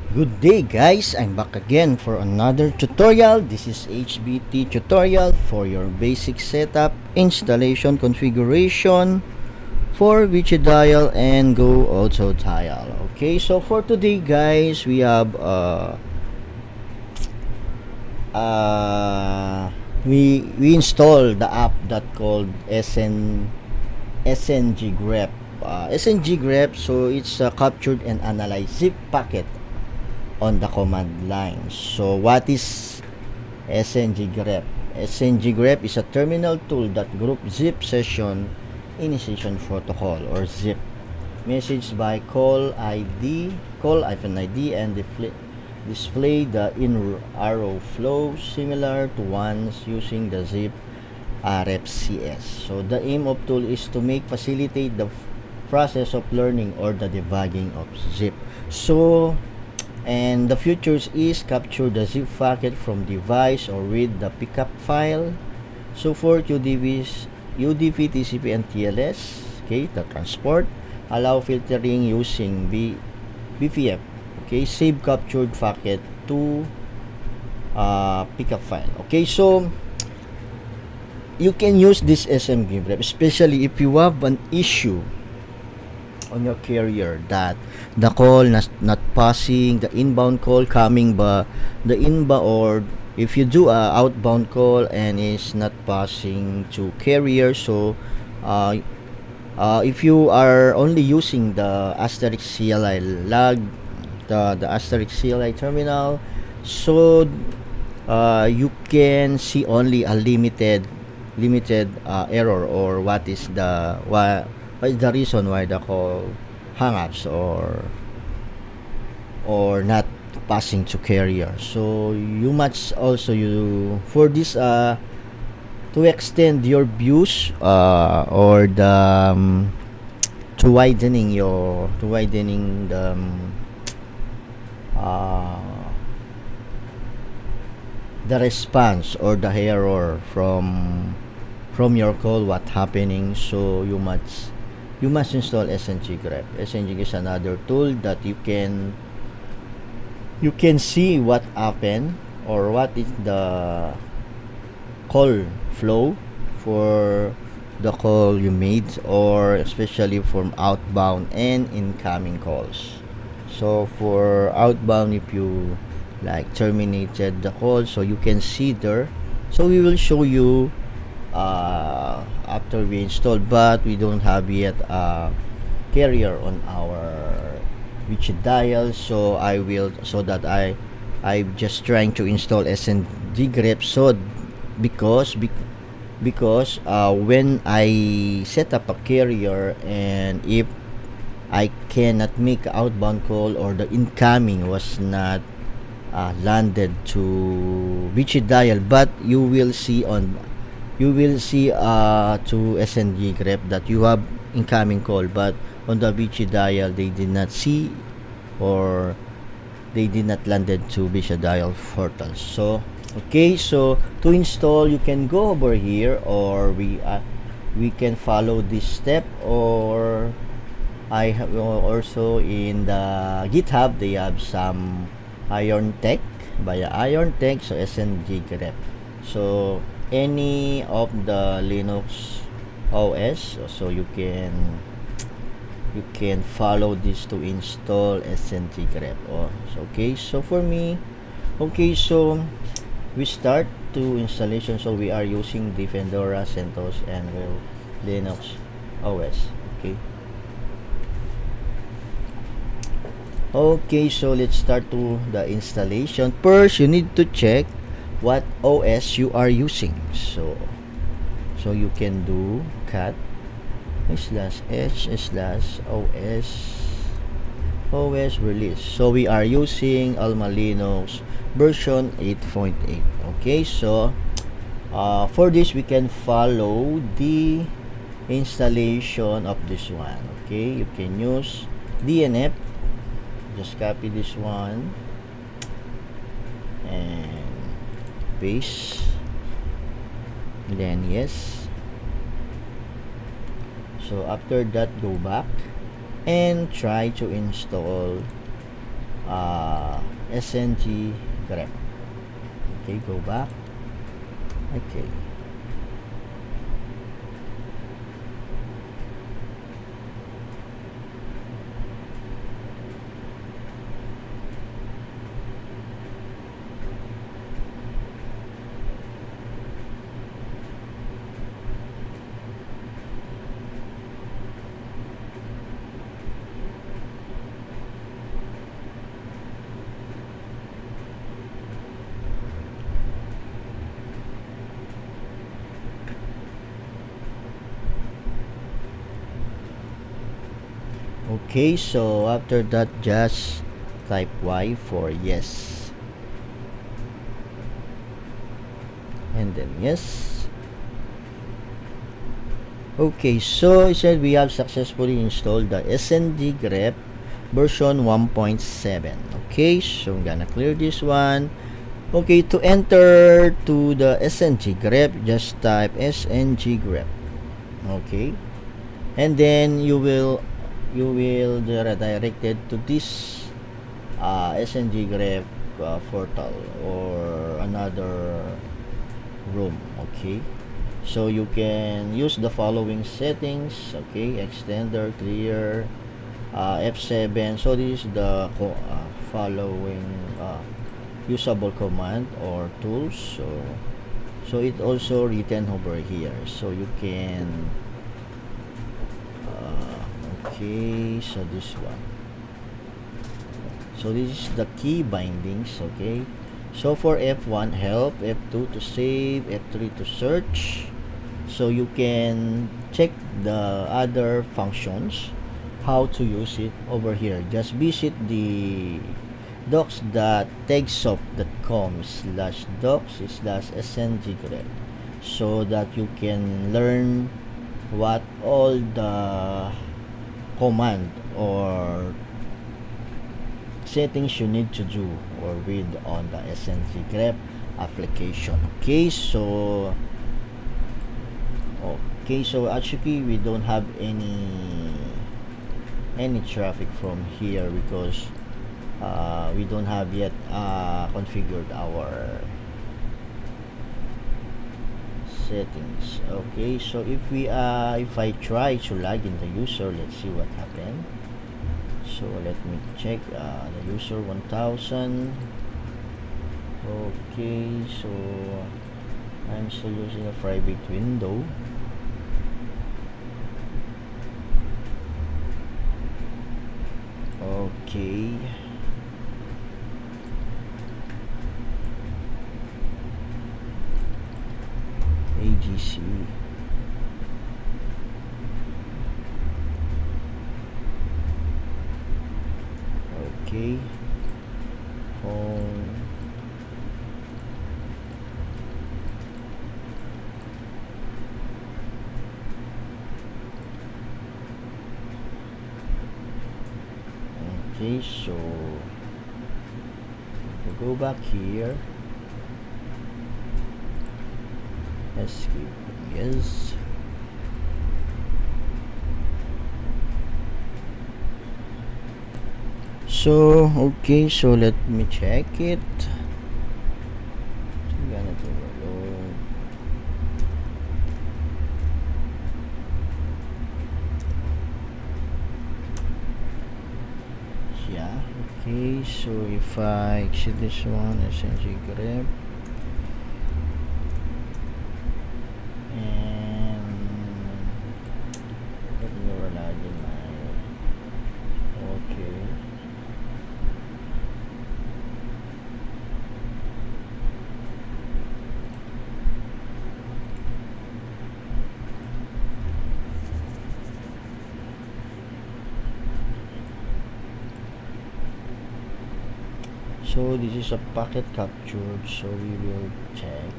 Good day guys, I'm back again for another tutorial. This is HBT tutorial for your basic setup, installation, configuration for Wikidial and Go Auto Tile. Okay, so for today guys, we have we installed the app that called Sngrep. Sngrep, so it's captured and analyzed zip packet on the command line. So what is Sngrep? Sngrep is a terminal tool that groups zip session initiation protocol or zip message by call-id and display the in arrow flow similar to ones using the zip RFCS. So the aim of tool is to make facilitate the process of learning or the debugging of zip. So and the features is capture the zip packet from device or read the pickup file, support UDP, TCP, and TLS. Okay, the transport, allow filtering using BPF. Okay, save captured packet to pickup file. Okay, so you can use this SMG grep, especially if you have an issue on your carrier that the call not passing, the inbound call coming but the inbound, or if you do a outbound call and it's not passing to carrier. So if you are only using the asterisk CLI log, the asterisk CLI terminal, so you can see only a limited error, or what is the reason why the call hangups or not passing to carrier. So you must also you for this to extend your views or the to widening uh, the response or the error from your call, what happening. So you must install Sngrep. Sngrep is another tool that you can see what happened or what is the call flow for the call you made, or especially from outbound and incoming calls. So for outbound, if you like terminated the call, so you can see there. So we will show you after we install, but we don't have yet a carrier on our Wikidial. So I will, so that I'm just trying to install Sngrep. So because when I set up a carrier, and if I cannot make outbound call or the incoming was not landed to Wikidial, but you will see to Sngrep that you have incoming call, but on the Wikidial they did not see, or they did not landed to Wikidial portal. So okay, so to install, you can go over here, or we can follow this step, or I have also in the GitHub they have some Iron Tech, via Iron Tech. So Sngrep, so any of the Linux OS, so you can follow this to install Sngrep. Okay, so for me, okay, so we start to installation. So we are using the Fedora, CentOS, and Linux OS. Okay, so let's start to the installation. First, you need to check what OS you are using. So you can do cat /h/os release. So we are using Alma Linux version 8.8. Okay, so for this we can follow the installation of this one. Okay, you can use DNF. Just copy this one and paste, then yes. So after that, go back and try to install Sngrep. Okay, go back. Okay. Okay, so after that, just type Y for yes. And then yes. Okay, so it said we have successfully installed the Sngrep version 1.7. Okay, so I'm gonna clear this one. Okay, to enter to the Sngrep, just type Sngrep. Okay, and then you will redirected to this Sngrep portal or another room. Okay, so you can use the following settings. Okay, extender, clear, F7. So this is the following usable command or tools. So it also written over here, so you can okay, so this one, so this is the key bindings. Okay, so for F1 help, F2 to save, F3 to search. So you can check the other functions, how to use it over here. Just visit the docs.tegsoft.com/docs/sngrep so that you can learn what all the command or settings you need to do or read on the Sngrep application. Okay, so actually we don't have any traffic from here because we don't have yet configured our settings. Okay, so if I try to log in the user, let's see what happened. So let me check the user 1000. Okay, so I'm still using a private window. Okay, AGC. Okay, phone. Okay, so we'll go back here. Escape. Yes. So okay, so let me check it. So I'm gonna do a load. Yeah. Okay, so if I exit this one, Sngrep, and let me log in my okay. So this is a packet captured, so we will check.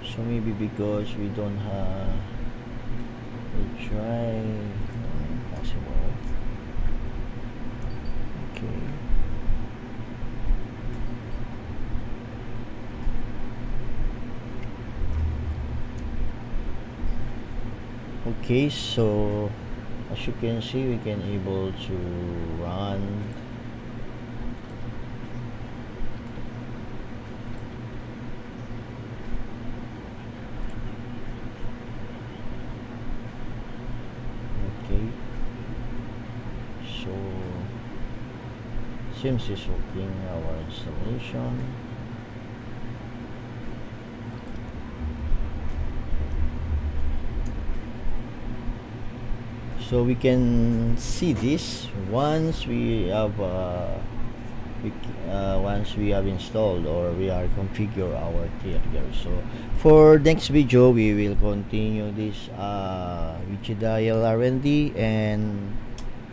So maybe because we don't have, we'll try possible. Okay. Okay, so As you can see, we can able to run okay. So seems it's working our installation. So we can see this once once we have installed or we are configure our carrier. So for next video we will continue this dial R&D and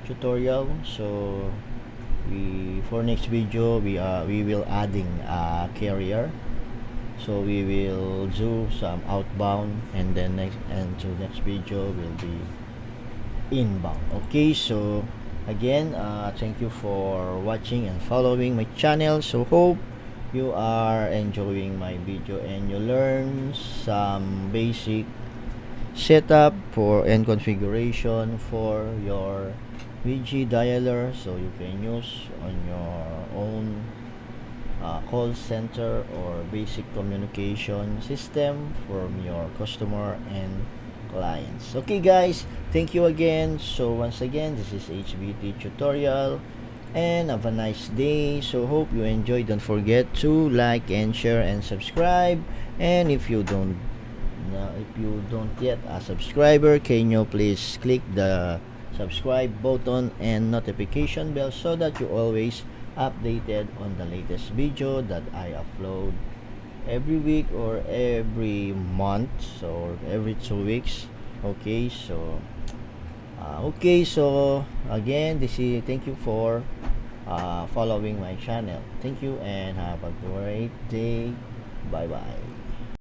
tutorial. So for next video we will adding a carrier. So we will do some outbound, and then next video will be inbound. Okay, so again, thank you for watching and following my channel. So hope you are enjoying my video and you learn some basic setup for and configuration for your dialer, so you can use on your own call center or basic communication system from your customer and clients. Okay guys, thank you again. So once again, this is HBT tutorial, and have a nice day. So hope you enjoy. Don't forget to like and share and subscribe. And if you don't yet a subscriber, can you please click the subscribe button and notification bell so that you always updated on the latest video that I upload every week or every month or every 2 weeks. Okay, so again, thank you for following my channel. Thank you and have a great day. Bye bye.